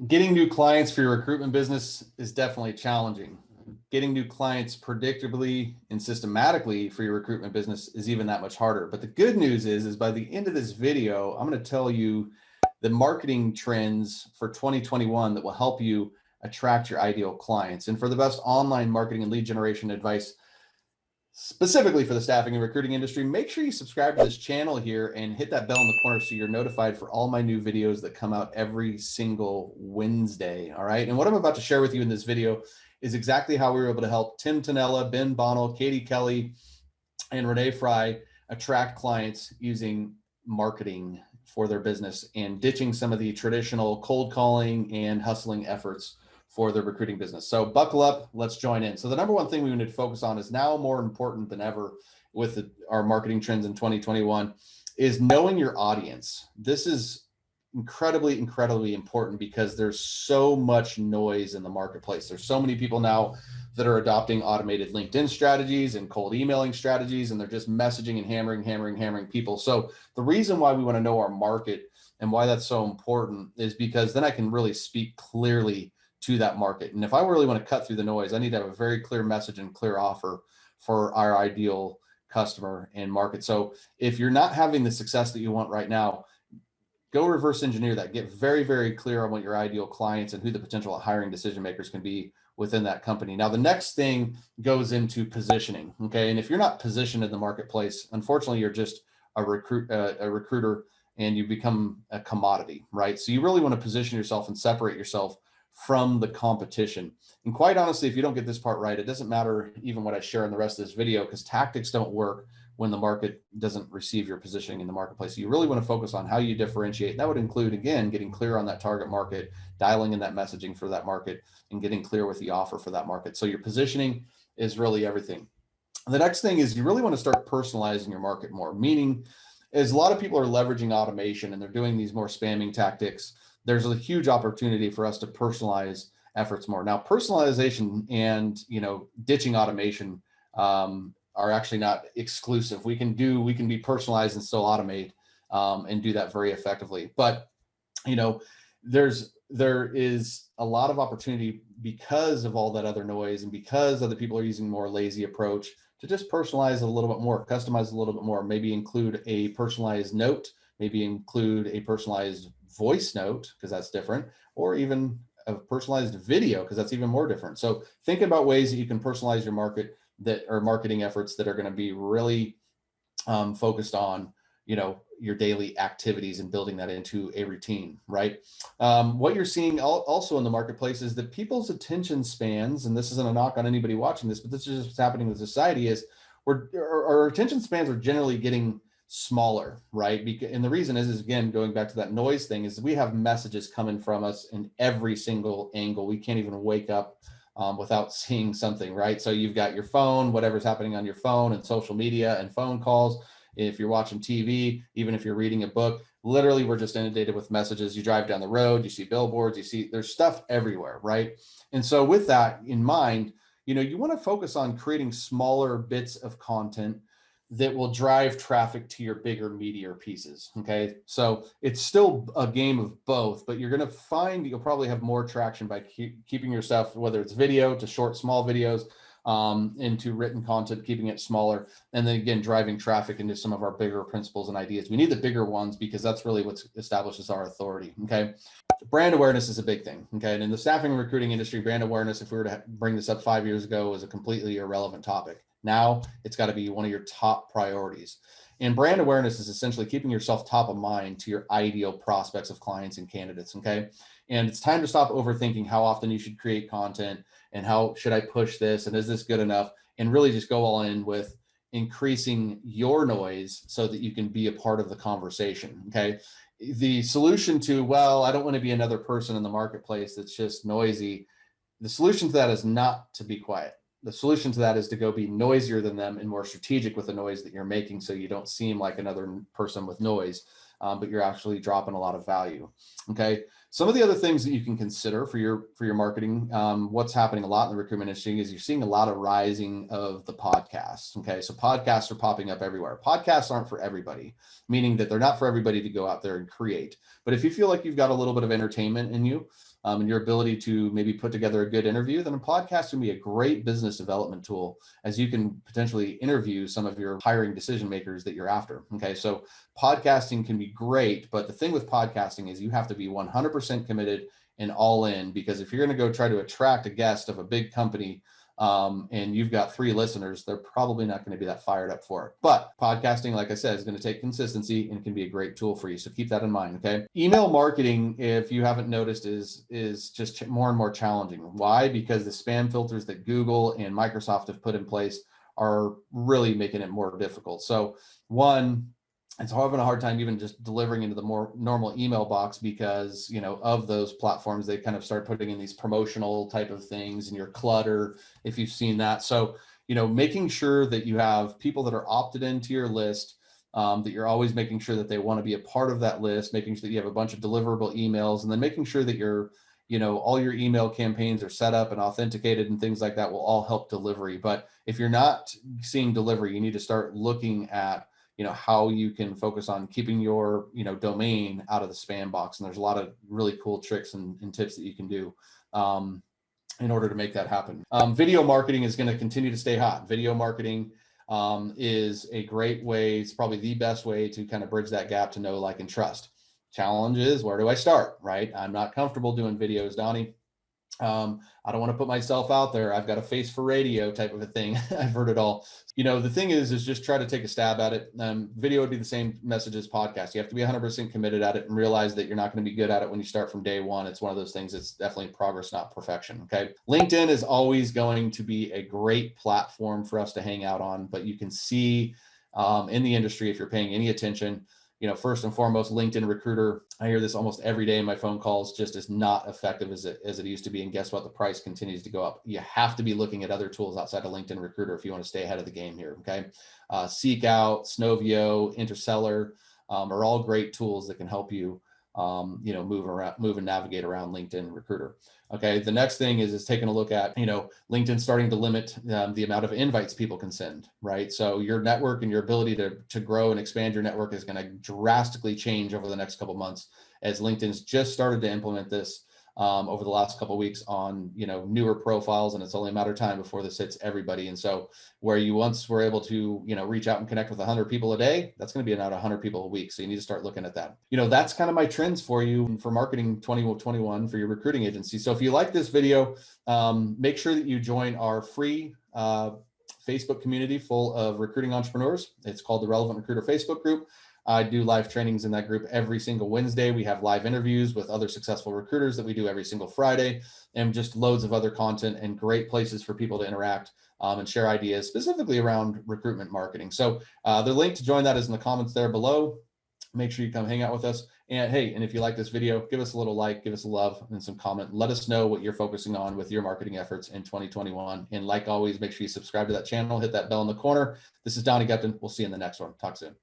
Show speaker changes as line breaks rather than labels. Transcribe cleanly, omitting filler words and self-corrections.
Getting new clients for your recruitment business is definitely challenging. Getting new clients predictably and systematically for your recruitment business is even that much harder. But the good news is by the end of this video, I'm going to tell you the marketing trends for 2021 that will help you attract your ideal clients. And for the best online marketing and lead generation advice, specifically for the staffing and recruiting industry, make sure you subscribe to this channel here and hit that bell in the corner so you're notified for all my new videos that come out every single Wednesday. All right. And what I'm about to share with you in this video is exactly how we were able to help Tim Tonella, Ben Bonnell, Katie Kelly, and Renee Fry attract clients using marketing for their business and ditching some of the traditional cold calling and hustling efforts for the recruiting business. So buckle up, let's join in. So the number one thing we need to focus on is now more important than ever with our marketing trends in 2021 is knowing your audience. This is incredibly important because there's so much noise in the marketplace. There's so many people now that are adopting automated LinkedIn strategies and cold emailing strategies, and they're just messaging and hammering people. So the reason why we want to know our market and why that's so important is because then I can really speak clearly to that market. And if I really want to cut through the noise, I need to have a very clear message and clear offer for our ideal customer and market. So if you're not having the success that you want right now, go reverse engineer that. Get very clear on what your ideal clients and who the potential hiring decision makers can be within that company. Now, the next thing goes into positioning. Okay. And if you're not positioned in the marketplace, unfortunately, you're just a recruiter and you become a commodity, right? So you really want to position yourself and separate yourself from the competition. And quite honestly, if you don't get this part right, it doesn't matter even what I share in the rest of this video, because tactics don't work when the market doesn't receive your positioning in the marketplace. So you really want to focus on how you differentiate. And that would include, again, getting clear on that target market, dialing in that messaging for that market, and getting clear with the offer for that market. So your positioning is really everything. The next thing is you really want to start personalizing your market more, meaning as a lot of people are leveraging automation and they're doing these more spamming tactics, there's a huge opportunity for us to personalize efforts more. Now, personalization and ditching automation are actually not exclusive. We can be personalized and still automate and do that very effectively. But there is a lot of opportunity because of all that other noise and because other people are using a more lazy approach to just personalize a little bit more, customize a little bit more, maybe include a personalized note, maybe include a personalized voice note, because that's different, or even a personalized video, because that's even more different. So think about ways that you can personalize your market that are marketing efforts that are going to be really focused on, your daily activities and building that into a routine, right? What you're seeing also in the marketplace is that people's attention spans, and this isn't a knock on anybody watching this, but this is just what's happening with society, is our attention spans are generally getting smaller, right? And the reason is again, going back to that noise thing, is we have messages coming from us in every single angle. We can't even wake up without seeing something, right? So you've got your phone, whatever's happening on your phone, and social media and phone calls. If you're watching TV, even if you're reading a book, literally we're just inundated with messages. You drive down the road, you see billboards, there's stuff everywhere, right? And so with that in mind, you want to focus on creating smaller bits of content that will drive traffic to your bigger, meatier pieces. Okay. So it's still a game of both, but you're going to find you'll probably have more traction by keeping your stuff, whether it's video to short, small videos, into written content, keeping it smaller. And then again, driving traffic into some of our bigger principles and ideas. We need the bigger ones because that's really what establishes our authority. Okay. Brand awareness is a big thing. Okay. And in the staffing and recruiting industry, brand awareness, if we were to bring this up 5 years ago, was a completely irrelevant topic. Now it's got to be one of your top priorities. And brand awareness is essentially keeping yourself top of mind to your ideal prospects of clients and candidates. Okay. And it's time to stop overthinking how often you should create content and how should I push this and is this good enough, and really just go all in with increasing your noise so that you can be a part of the conversation. Okay. The solution to, well, I don't want to be another person in the marketplace that's just noisy. The solution to that is not to be quiet. The solution to that is to go be noisier than them and more strategic with the noise that you're making, so you don't seem like another person with noise, but you're actually dropping a lot of value. Okay. Some of the other things that you can consider for your marketing, what's happening a lot in the recruitment industry is you're seeing a lot of rising of the podcasts. Okay. So podcasts are popping up everywhere. Podcasts aren't for everybody, meaning that they're not for everybody to go out there and create. But if you feel like you've got a little bit of entertainment in you, and your ability to maybe put together a good interview, then a podcast can be a great business development tool, as you can potentially interview some of your hiring decision makers that you're after. Okay, so podcasting can be great, but the thing with podcasting is you have to be 100% committed and all in, because if you're going to go try to attract a guest of a big company, and you've got 3 listeners, they're probably not going to be that fired up for it. But podcasting, like I said, is going to take consistency and can be a great tool for you. So keep that in mind. Okay. Email marketing, if you haven't noticed, is just more and more challenging. Why? Because the spam filters that Google and Microsoft have put in place are really making it more difficult. So one, it's having a hard time even just delivering into the more normal email box, because, of those platforms, they kind of start putting in these promotional type of things and your clutter, if you've seen that. So, making sure that you have people that are opted into your list, that you're always making sure that they want to be a part of that list, making sure that you have a bunch of deliverable emails, and then making sure that all your email campaigns are set up and authenticated and things like that will all help delivery. But if you're not seeing delivery, you need to start looking at how you can focus on keeping your, domain out of the spam box. And there's a lot of really cool tricks and tips that you can do in order to make that happen. Video marketing is going to continue to stay hot. Video marketing is a great way. It's probably the best way to kind of bridge that gap to know, like, and trust. Challenge is, where do I start, right? I'm not comfortable doing videos, Donnie. I don't want to put myself out there. I've got a face for radio type of a thing. I've heard it all. The thing is just try to take a stab at it. Video would be the same message as podcast. You have to be 100% committed at it and realize that you're not going to be good at it when you start from day one. It's one of those things that's definitely progress, not perfection. Okay. LinkedIn is always going to be a great platform for us to hang out on, but you can see in the industry, if you're paying any attention, first and foremost, LinkedIn Recruiter, I hear this almost every day in my phone calls, just is not effective as it used to be. And guess what? The price continues to go up. You have to be looking at other tools outside of LinkedIn Recruiter if you want to stay ahead of the game here. Okay. Seek Out, Snovio, Interseller are all great tools that can help you, move and navigate around LinkedIn Recruiter. Okay. The next thing is taking a look at, LinkedIn starting to limit the amount of invites people can send, right? So your network and your ability to grow and expand your network is going to drastically change over the next couple of months, as LinkedIn's just started to implement this over the last couple of weeks on, newer profiles. And it's only a matter of time before this hits everybody. And so where you once were able to, reach out and connect with 100 people a day, that's going to be about 100 people a week. So you need to start looking at that. That's kind of my trends for you for marketing 2021 for your recruiting agency. So if you like this video, make sure that you join our free Facebook community full of recruiting entrepreneurs. It's called the Relevant Recruiter Facebook group. I do live trainings in that group every single Wednesday. We have live interviews with other successful recruiters that we do every single Friday, and just loads of other content and great places for people to interact and share ideas specifically around recruitment marketing. So the link to join that is in the comments there below. Make sure you come hang out with us. And hey, and if you like this video, give us a little like, give us a love and some comment. Let us know what you're focusing on with your marketing efforts in 2021. And like always, make sure you subscribe to that channel, hit that bell in the corner. This is Donnie Gupton. We'll see you in the next one. Talk soon.